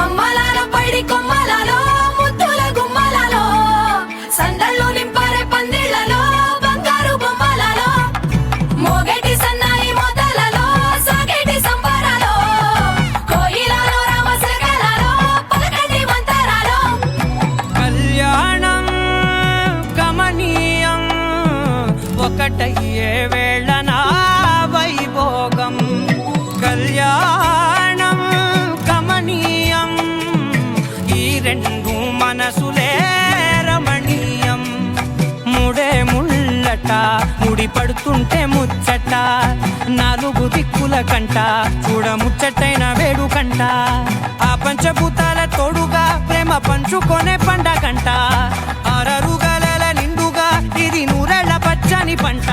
అమ్మలాల పైడి కొమ్మలలో ముద్దుల గుమ్మలలో సందళ్ళు నింపరే పందిళ్లలో బంగారు బొమ్మలలో మోగేటి సన్నాయి మొదలలో సాగేటి సంబరాలో కోయిలలో రామశకలలో పలకటి మంతరాలో కళ్యాణం గమనీయం ఒకటయ్యే వేళ నా వైభోగం కళ్యాణం గమనీయం ఈ రెండు మనసులే రమణీయం ముడే ముళ్ళట ముడి పడుతుంటే ముచ్చట నాలుగు దిక్కుల కంట చూడ ముచ్చటైన వేడుకంట ఆ పంచభూతాల తోడుగా ప్రేమ పంచుకొనే పండగంట ఆరరుగల నిండుగా ఇది నూరెళ్ళ పచ్చని పంట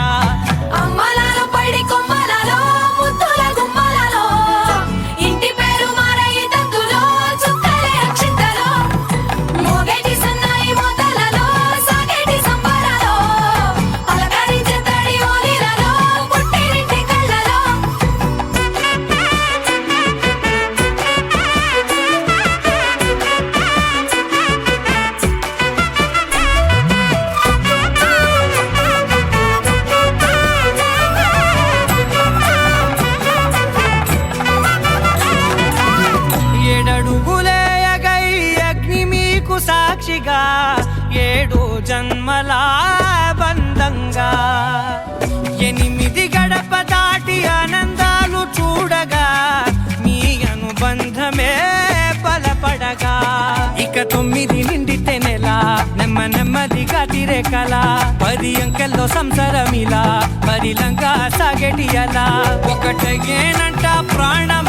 అమ్మలాల పైడి కొమ్మలలో ముద్దుల గుమ్మలలో ఇంటి పేరు మారయి తంతులో చుక్కలే అక్షింతలో మోగేటి సన్నాయి మొదలలో సాగేటి సంబరాలో పలకరించే తడి ఓలిలలో పుట్టినింటి కళ్ళలో ఏడడుగులే ఎగై అగ్ని మీకు సాక్షిగా ఏడు జన్మల బంధంగా ఎనిమిది గడప దాటి ఆనందాలు చూడగా మీ అనుబంధమే బలపడగా ఇక 9 నిండితే నెల నెమ్మదిగా తిరే కల 10 అంకెల్లో సంసారమిలా పరిలంగా సాగేటి అలా ఒకటేనంట ప్రాణం